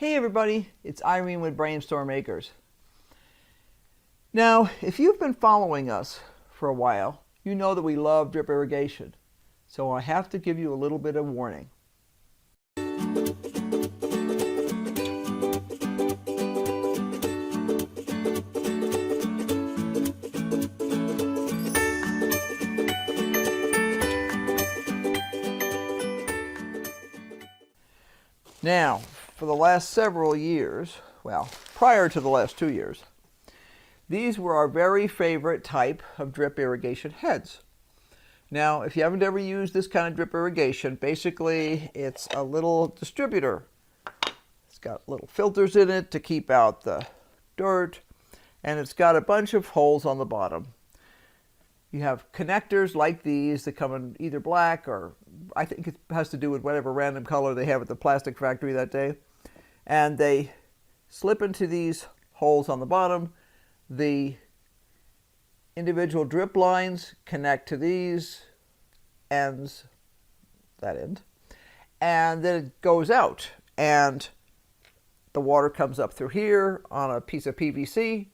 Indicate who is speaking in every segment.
Speaker 1: Hey everybody, it's Irene with BrainStormAcres. Now, if you've been following us for a while, you know that we love drip irrigation. So I have to give you a little bit of warning. Now, for the last several years, well, prior to the last 2 years, these were our very favorite type of drip irrigation heads. Now, if you haven't ever used this kind of drip irrigation, basically it's a little distributor. It's got little filters in it to keep out the dirt, and it's got a bunch of holes on the bottom. You have connectors like these that come in either black or I think it has to do with whatever random color they have at the plastic factory that day. And they slip into these holes on the bottom. The individual drip lines connect to these ends, that end, and then it goes out. And the water comes up through here on a piece of PVC,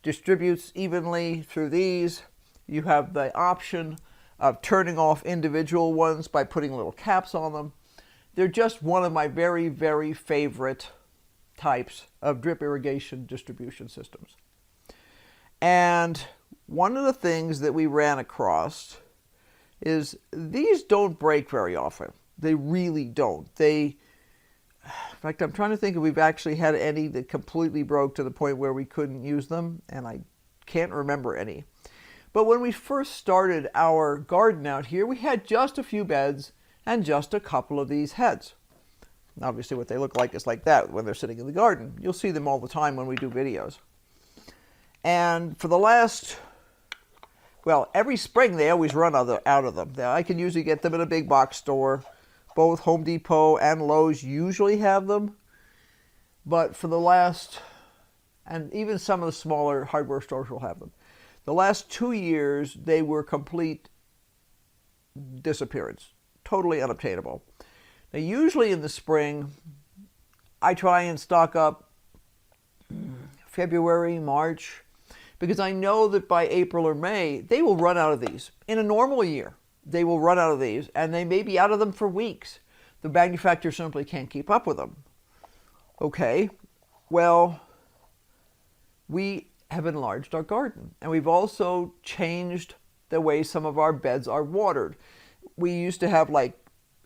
Speaker 1: distributes evenly through these. You have the option of turning off individual ones by putting little caps on them. They're just one of my very, very favorite types of drip irrigation distribution systems. And one of the things that we ran across is these don't break very often. They really don't. In fact, I'm trying to think if we've actually had any that completely broke to the point where we couldn't use them, and I can't remember any. But when we first started our garden out here, we had just a few beds and just a couple of these heads. Obviously what they look like is like that when they're sitting in the garden. You'll see them all the time when we do videos. And for the last, well, every spring they always run out of them. I can usually get them at a big box store. Both Home Depot and Lowe's usually have them. But for the last, and even some of the smaller hardware stores will have them. The last 2 years, they were complete disappearance, totally unobtainable. Now, usually in the spring, I try and stock up February, March, because I know that by April or May, they will run out of these. In a normal year, they will run out of these, and they may be out of them for weeks. The manufacturer simply can't keep up with them. Okay, well, we have enlarged our garden, and we've also changed the way some of our beds are watered. We used to have, like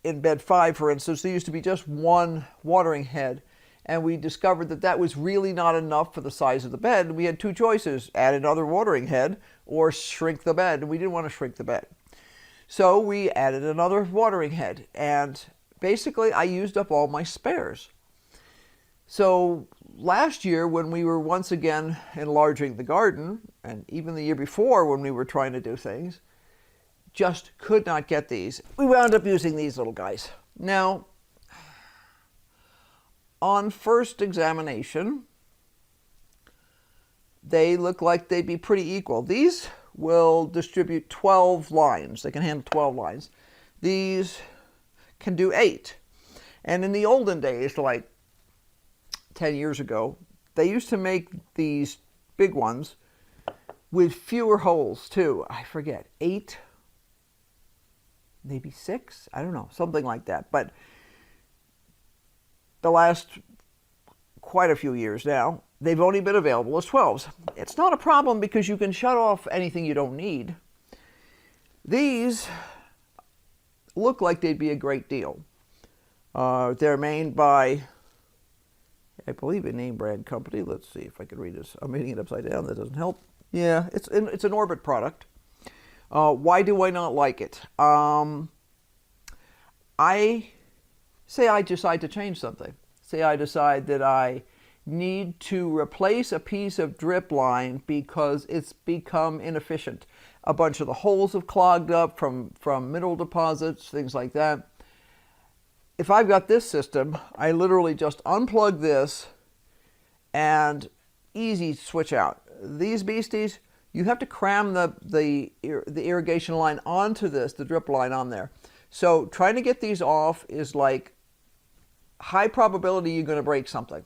Speaker 1: in bed 5 for instance, there used to be just one watering head, and we discovered that that was really not enough for the size of the bed. We had two choices: add another watering head or shrink the bed, and we didn't want to shrink the bed. So we added another watering head, and basically I used up all my spares. So last year, when we were once again enlarging the garden, and even the year before when we were trying to do things, just could not get these. We wound up using these little guys. Now, on first examination, they look like they'd be pretty equal. These will distribute 12 lines. They can handle 12 lines. These can do 8. And in the olden days, like 10 years ago, they used to make these big ones with fewer holes too. I forget, 8, maybe 6, I don't know, something like that. But the last quite a few years now, they've only been available as 12s. It's not a problem because you can shut off anything you don't need. These look like they'd be a great deal. They're made by, I believe, a name brand company. Let's see if I can read this. I'm reading it upside down. That doesn't help. Yeah, it's an Orbit product. Why do I not like it? I decide to change something. Say I decide that I need to replace a piece of drip line because it's become inefficient. A bunch of the holes have clogged up from mineral deposits, things like that. If I've got this system, I literally just unplug this and easy switch out. These beasties, you have to cram the irrigation line onto this, the drip line on there. So trying to get these off is like high probability you're going to break something.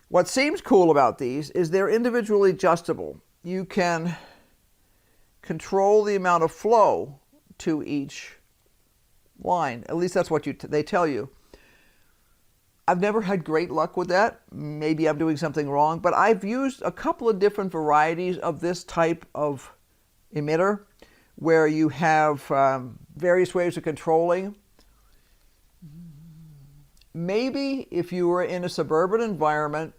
Speaker 1: What seems cool about these is they're individually adjustable. You can control the amount of flow to each line. At least that's what they tell you. I've never had great luck with that. Maybe I'm doing something wrong, but I've used a couple of different varieties of this type of emitter where you have various ways of controlling. Maybe if you were in a suburban environment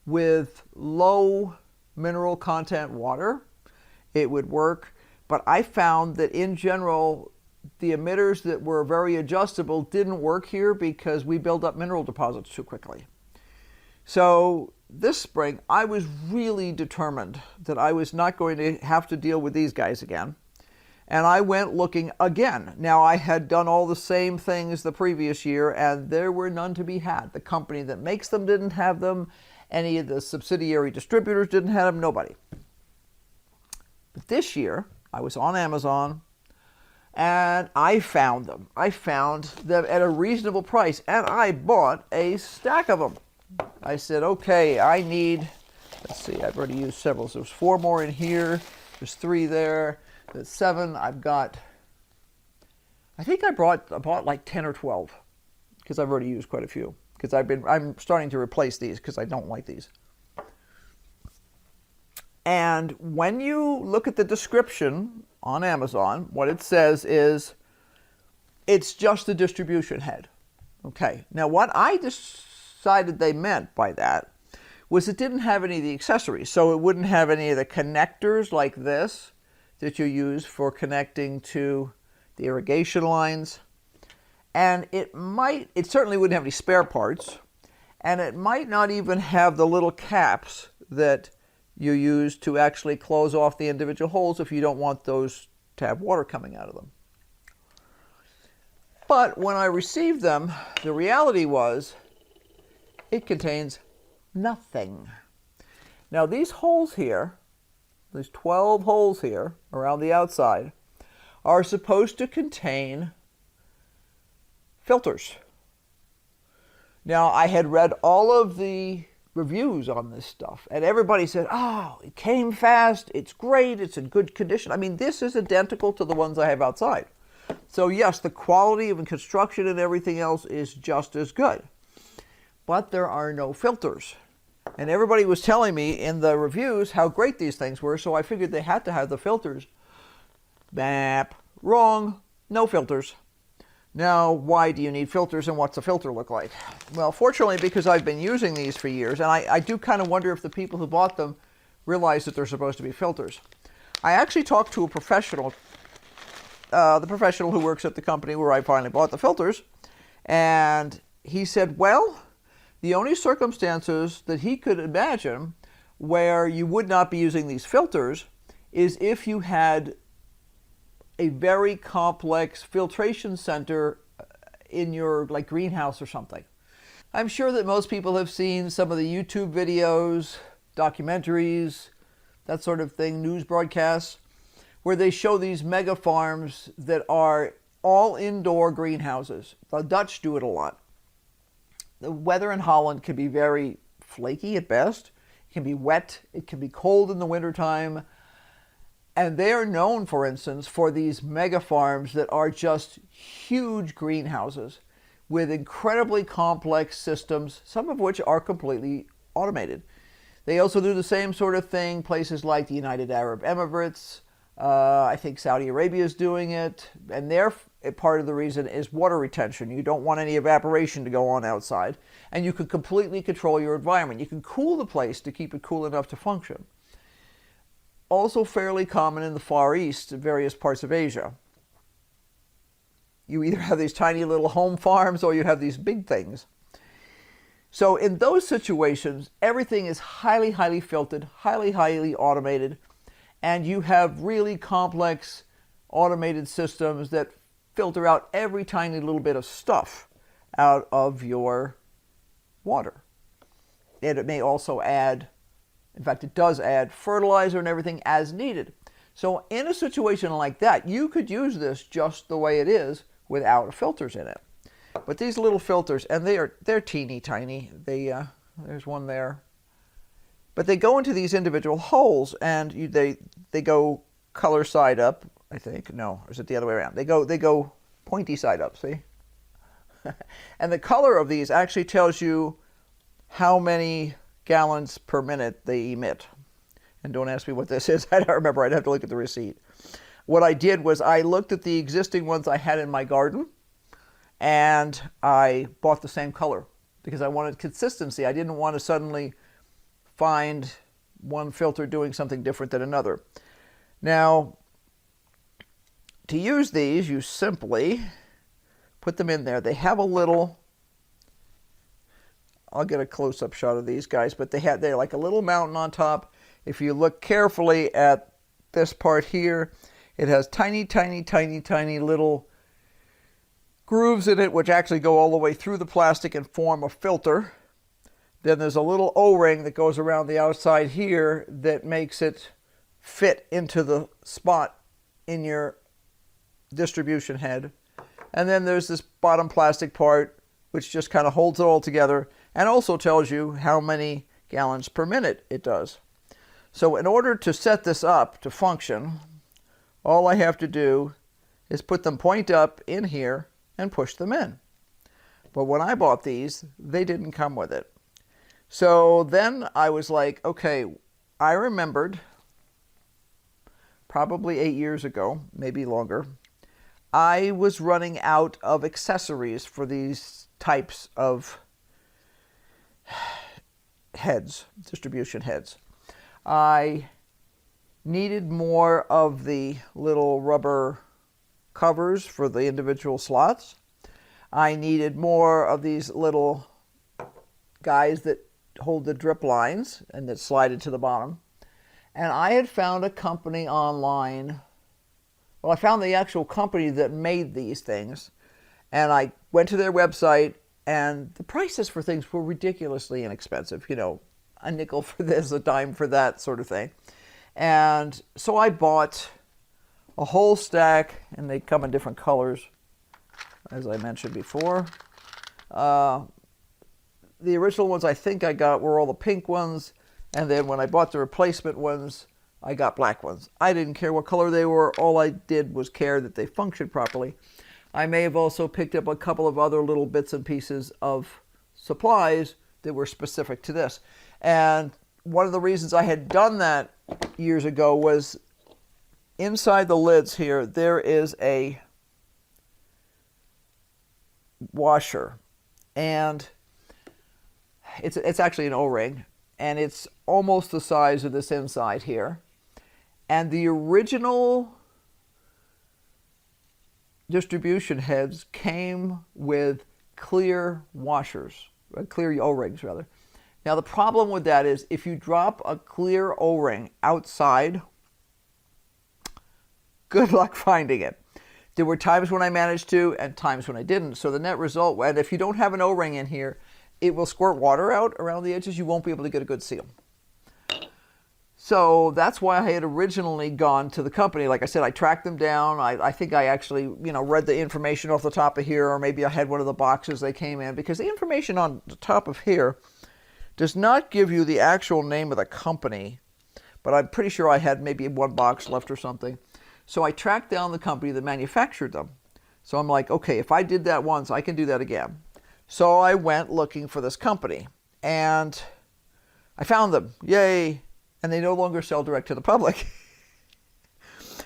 Speaker 1: with low mineral content water, it would work. But I found that in general, the emitters that were very adjustable didn't work here because we build up mineral deposits too quickly. So this spring, I was really determined that I was not going to have to deal with these guys again. And I went looking again. Now, I had done all the same things the previous year, and there were none to be had. The company that makes them didn't have them. Any of the subsidiary distributors didn't have them. Nobody. But this year, I was on Amazon, and I found them. I found them at a reasonable price, and I bought a stack of them. I said, okay, I need, let's see, I've already used several. So there's 4 more in here. There's 3 there. There's 7. I've got, I think I bought like 10 or 12 because I've already used quite a few. Because I'm starting to replace these because I don't like these. And when you look at the description on Amazon, what it says is it's just a distribution head. Okay, now what I decided they meant by that was it didn't have any of the accessories. So it wouldn't have any of the connectors like this that you use for connecting to the irrigation lines. And it certainly wouldn't have any spare parts. And it might not even have the little caps that you use to actually close off the individual holes if you don't want those to have water coming out of them. But when I received them, the reality was it contains nothing. Now these holes here, these 12 holes here around the outside, are supposed to contain filters. Now I had read all of the reviews on this stuff, and everybody said, oh, it came fast, it's great, it's in good condition. I mean, this is identical to the ones I have outside. So yes, the quality of construction and everything else is just as good. But there are no filters. And everybody was telling me in the reviews how great these things were, so I figured they had to have the filters. Bap. Wrong. No filters. Now, why do you need filters, and what's a filter look like? Well, fortunately, because I've been using these for years, and I do kind of wonder if the people who bought them realize that they're supposed to be filters. I actually talked to a professional, the professional who works at the company where I finally bought the filters, and he said, well, the only circumstances that he could imagine where you would not be using these filters is if you had a very complex filtration center in your greenhouse or something. I'm sure that most people have seen some of the YouTube videos, documentaries, that sort of thing, news broadcasts, where they show these mega farms that are all indoor greenhouses. The Dutch do it a lot. The weather in Holland can be very flaky at best. It can be wet. It can be cold in the wintertime. And they are known, for instance, for these mega farms that are just huge greenhouses with incredibly complex systems, some of which are completely automated. They also do the same sort of thing, places like the United Arab Emirates. I think Saudi Arabia is doing it. And their part of the reason is water retention. You don't want any evaporation to go on outside. And you can completely control your environment. You can cool the place to keep it cool enough to function. Also fairly common in the Far East, various parts of Asia. You either have these tiny little home farms or you have these big things. So in those situations, everything is highly, highly filtered, highly, highly automated, and you have really complex automated systems that filter out every tiny little bit of stuff out of your water. And it may also add, in fact, it does add fertilizer and everything as needed. So in a situation like that, you could use this just the way it is without filters in it. But these little filters, and they're teeny tiny. There's one there. But they go into these individual holes, and they go color side up, I think. No, or is it the other way around? They go pointy side up, see? And the color of these actually tells you how many gallons per minute they emit. And don't ask me what this is. I don't remember. I'd have to look at the receipt. What I did was I looked at the existing ones I had in my garden, and I bought the same color because I wanted consistency. I didn't want to suddenly find one filter doing something different than another. Now, to use these, you simply put them in there. They have a little, I'll get a close-up shot of these guys, but they're like a little mountain on top. If you look carefully at this part here, it has tiny, tiny, tiny, tiny little grooves in it, which actually go all the way through the plastic and form a filter. Then there's a little O-ring that goes around the outside here that makes it fit into the spot in your distribution head. And then there's this bottom plastic part, which just kind of holds it all together and also tells you how many gallons per minute it does. So in order to set this up to function, all I have to do is put them point up in here and push them in. But when I bought these, they didn't come with it. So then I was like, okay, I remembered probably 8 years ago, maybe longer, I was running out of accessories for these types of heads, distribution heads. I needed more of the little rubber covers for the individual slots. I needed more of these little guys that hold the drip lines and that slide it to the bottom. And I had found a company online. Well, I found the actual company that made these things. And I went to their website, and the prices for things were ridiculously inexpensive. You know, a nickel for this, a dime for that sort of thing. And so I bought a whole stack, and they come in different colors, as I mentioned before. The original ones I think I got were all the pink ones, and then when I bought the replacement ones, I got black ones. I didn't care what color they were. All I did was care that they functioned properly. I may have also picked up a couple of other little bits and pieces of supplies that were specific to this. And one of the reasons I had done that years ago was inside the lids here, there is a washer. And it's actually an O-ring, and it's almost the size of this inside here. And the original distribution heads came with clear washers, clear O-rings rather. Now the problem with that is if you drop a clear O-ring outside, good luck finding it. There were times when I managed to and times when I didn't. So the net result, and if you don't have an O-ring in here, it will squirt water out around the edges. You won't be able to get a good seal. So that's why I had originally gone to the company. Like I said, I tracked them down. I think I actually, read the information off the top of here, or maybe I had one of the boxes they came in, because the information on the top of here does not give you the actual name of the company, but I'm pretty sure I had maybe one box left or something. So I tracked down the company that manufactured them. So I'm like, okay, if I did that once, I can do that again. So I went looking for this company, and I found them. Yay! And they no longer sell direct to the public.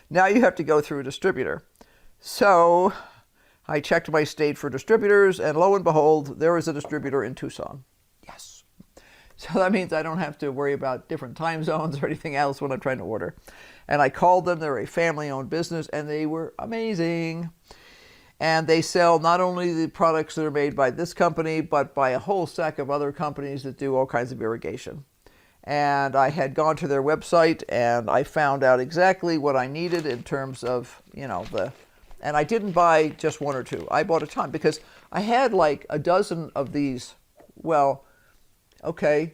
Speaker 1: Now you have to go through a distributor. So I checked my state for distributors, and lo and behold, there is a distributor in Tucson. Yes. So that means I don't have to worry about different time zones or anything else when I'm trying to order. And I called them. They're a family-owned business, and they were amazing. And they sell not only the products that are made by this company, but by a whole stack of other companies that do all kinds of irrigation. And I had gone to their website, and I found out exactly what I needed in terms of, and I didn't buy just one or two. I bought a ton because I had like a dozen of these. Well, okay,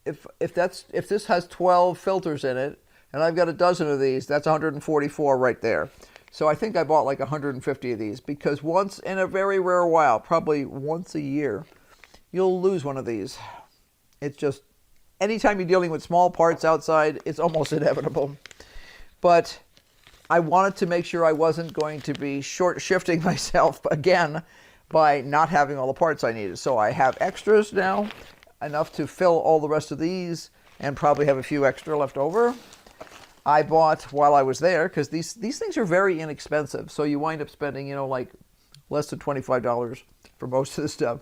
Speaker 1: if this has 12 filters in it, and I've got a dozen of these, that's 144 right there. So I think I bought like 150 of these, because once in a very rare while, probably once a year, you'll lose one of these. It's just, anytime you're dealing with small parts outside, it's almost inevitable. But I wanted to make sure I wasn't going to be short shifting myself again by not having all the parts I needed. So I have extras now, enough to fill all the rest of these, and probably have a few extra left over. I bought while I was there, because these things are very inexpensive. So you wind up spending, you know, like less than $25 for most of the stuff.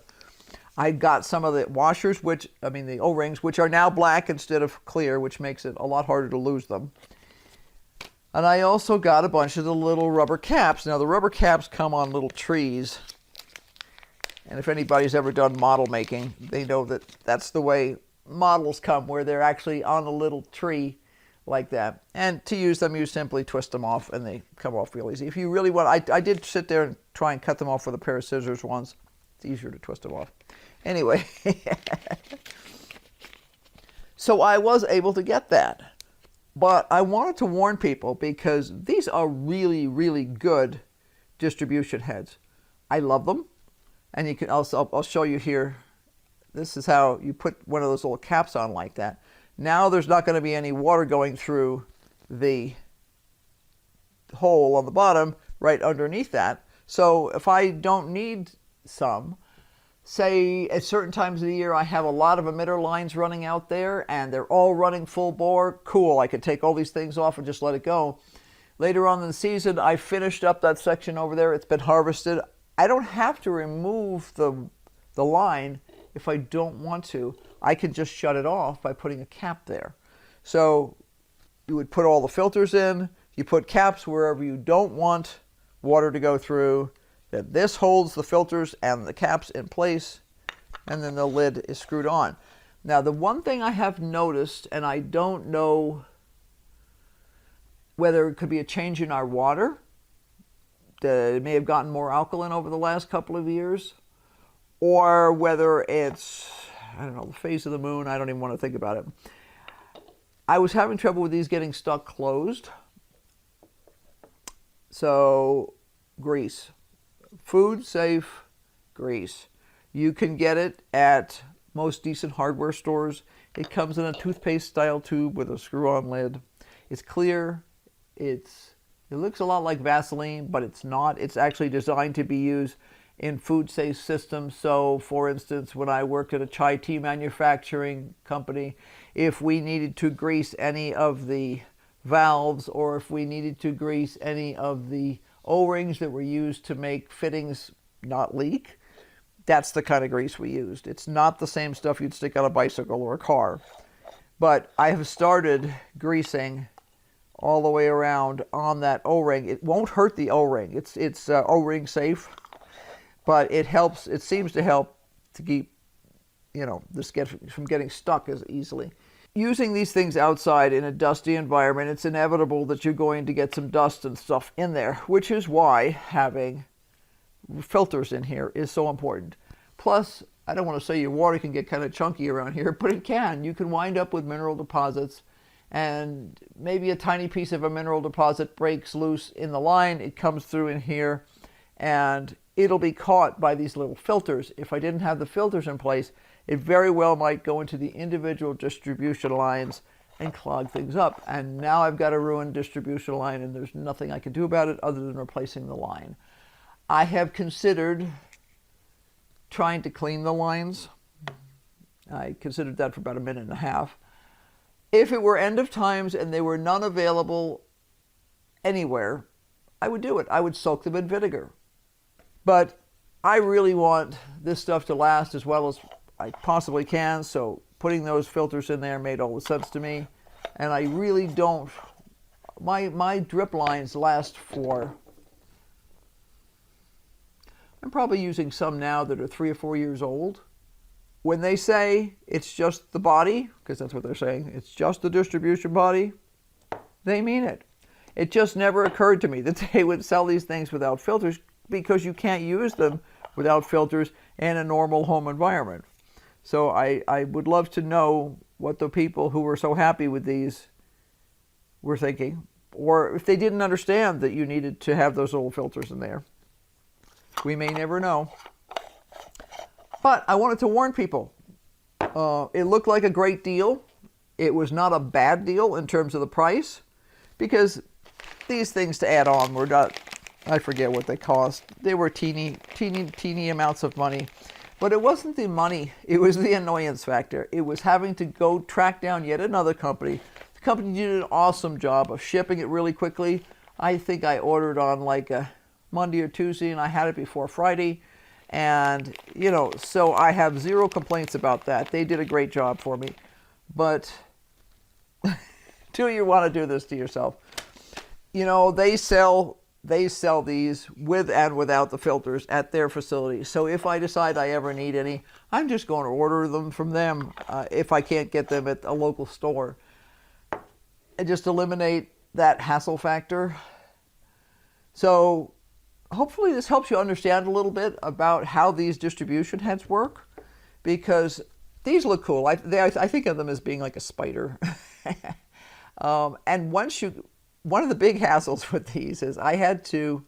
Speaker 1: I got some of the washers, the O-rings, which are now black instead of clear, which makes it a lot harder to lose them. And I also got a bunch of the little rubber caps. Now, the rubber caps come on little trees. And if anybody's ever done model making, they know that that's the way models come, where they're actually on a little tree like that. And to use them, you simply twist them off, and they come off real easy. If you really want, I did sit there and try and cut them off with a pair of scissors once. It's easier to twist them off. Anyway, so I was able to get that. But I wanted to warn people, because these are really, really good distribution heads. I love them. And you can also, I'll show you here. This is how you put one of those little caps on like that. Now there's not going to be any water going through the hole on the bottom right underneath that. So if I don't need some, say at certain times of the year I have a lot of emitter lines running out there and they're all running full bore, cool, I could take all these things off and just let it go. Later on in the season, I finished up that section over there. It's been harvested. I don't have to remove the line if I don't want to. I can just shut it off by putting a cap there. So you would put all the filters in, you put caps wherever you don't want water to go through, then this holds the filters and the caps in place, and then the lid is screwed on. Now, the one thing I have noticed, and I don't know whether it could be a change in our water, that it may have gotten more alkaline over the last couple of years, or whether it's, I don't know, the phase of the moon, I don't even want to think about it. I was having trouble with these getting stuck closed. So, grease. Food safe grease. You can get it at most decent hardware stores. It comes in a toothpaste style tube with a screw-on lid. It's clear. It looks a lot like Vaseline, but it's not. It's actually designed to be used in food safe systems. So, for instance, when I worked at a chai tea manufacturing company, if we needed to grease any of the valves, or if we needed to grease any of the O-rings that were used to make fittings not leak, that's the kind of grease we used. It's not the same stuff you'd stick on a bicycle or a car. But I have started greasing all the way around on that O-ring. It won't hurt the O-ring. It's O-ring safe, but it helps. It seems to help to keep, this from getting stuck as easily. Using these things outside in a dusty environment, it's inevitable that you're going to get some dust and stuff in there, which is why having filters in here is so important. Plus, I don't want to say your water can get kind of chunky around here, but it can. You can wind up with mineral deposits, and maybe a tiny piece of a mineral deposit breaks loose in the line. It comes through in here, and it'll be caught by these little filters. If I didn't have the filters in place, it very well might go into the individual distribution lines and clog things up. And now I've got a ruined distribution line, and there's nothing I can do about it other than replacing the line. I have considered trying to clean the lines. I considered that for about a minute and a half. If it were end of times and there were none available anywhere, I would do it. I would soak them in vinegar. But I really want this stuff to last as well as I possibly can, so putting those filters in there made all the sense to me. And I really don't, my drip lines last for, I'm probably using some now that are 3 or 4 years old. When they say it's just the body, because that's what they're saying, it's just the distribution body, they mean it. It just never occurred to me that they would sell these things without filters, because you can't use them without filters in a normal home environment. So I would love to know what the people who were so happy with these were thinking, or if they didn't understand that you needed to have those little filters in there. We may never know. But I wanted to warn people. It looked like a great deal. It was not a bad deal in terms of the price, because these things to add on were not, I forget what they cost. They were teeny amounts of money. But it wasn't the money, it was the annoyance factor. It was having to go track down yet another company. The company did an awesome job of shipping it really quickly. I think I ordered on like a Monday or Tuesday, and I had it before Friday. And, you know, so I have zero complaints about that. They did a great job for me. But do you want to do this to yourself? You know, they sell these with and without the filters at their facility. So if I decide I ever need any, I'm just going to order them from them if I can't get them at a local store. And just eliminate that hassle factor. So hopefully this helps you understand a little bit about how these distribution heads work, because these look cool. I think of them as being like a spider. And one of the big hassles with these is I had to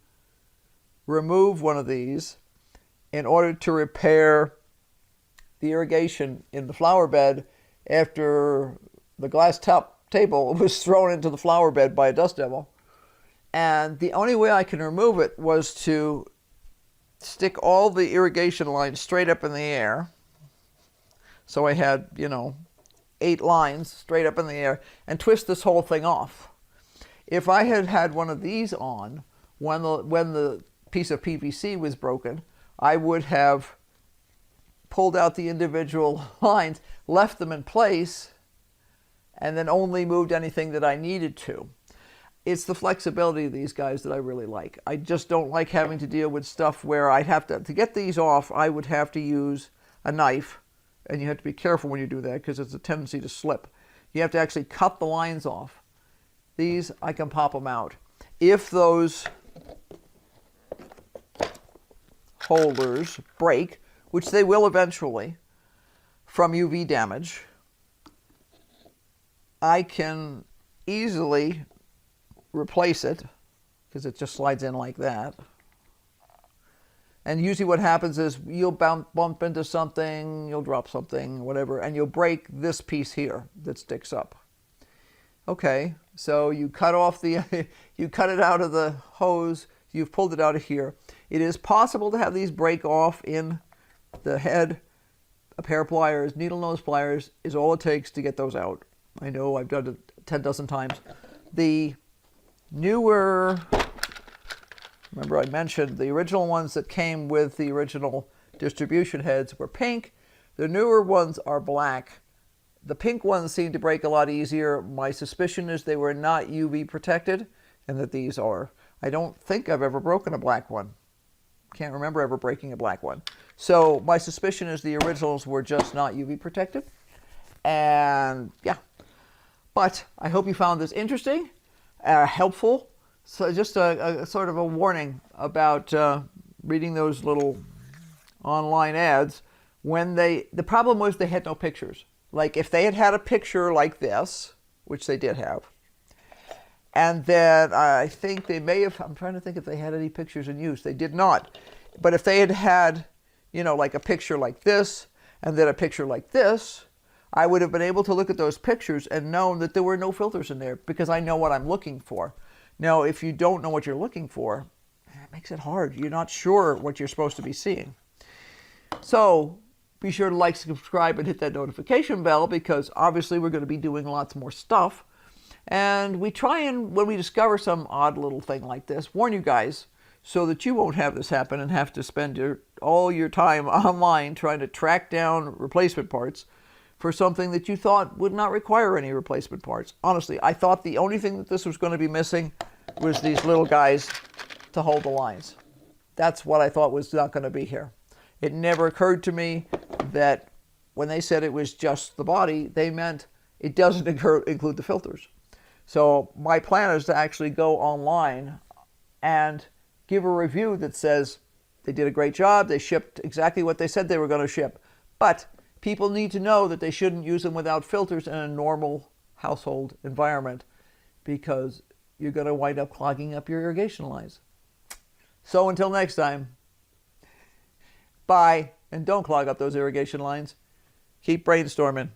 Speaker 1: remove one of these in order to repair the irrigation in the flower bed after the glass top table was thrown into the flower bed by a dust devil. And the only way I can remove it was to stick all the irrigation lines straight up in the air. So I had, 8 lines straight up in the air, and twist this whole thing off. If I had had one of these on when the piece of PVC was broken, I would have pulled out the individual lines, left them in place, and then only moved anything that I needed to. It's the flexibility of these guys that I really like. I just don't like having to deal with stuff where I'd have to get these off, I would have to use a knife, and you have to be careful when you do that because it's a tendency to slip. You have to actually cut the lines off. These, I can pop them out. If those holders break, which they will eventually, from UV damage, I can easily replace it because it just slides in like that. And usually what happens is you'll bump into something, you'll drop something, whatever, and you'll break this piece here that sticks up. Okay, so you cut off you cut it out of the hose, you've pulled it out of here. It is possible to have these break off in the head. A pair of pliers, needle nose pliers, is all it takes to get those out. I know I've done it 10 dozen times. The newer, remember I mentioned the original ones that came with the original distribution heads were pink. The newer ones are black. The pink ones seem to break a lot easier. My suspicion is they were not UV protected, and that these are. I don't think I've ever broken a black one. Can't remember ever breaking a black one. So my suspicion is the originals were just not UV protected. And yeah. But I hope you found this interesting, helpful. So just a sort of a warning about reading those little online ads. The problem was they had no pictures. Like if they had had a picture like this, which they did have, and then I think they may have, I'm trying to think if they had any pictures in use. They did not. But if they had had, like a picture like this, and then a picture like this, I would have been able to look at those pictures and known that there were no filters in there because I know what I'm looking for. Now, if you don't know what you're looking for, it makes it hard. You're not sure what you're supposed to be seeing. So be sure to like, subscribe, and hit that notification bell because obviously we're going to be doing lots more stuff. And we try and, when we discover some odd little thing like this, warn you guys so that you won't have this happen and have to spend all your time online trying to track down replacement parts for something that you thought would not require any replacement parts. Honestly, I thought the only thing that this was going to be missing was these little guys to hold the lines. That's what I thought was not going to be here. It never occurred to me that when they said it was just the body, they meant it doesn't include the filters. So my plan is to actually go online and give a review that says they did a great job, they shipped exactly what they said they were going to ship, but people need to know that they shouldn't use them without filters in a normal household environment because you're going to wind up clogging up your irrigation lines. So until next time, bye, and don't clog up those irrigation lines. Keep brainstorming.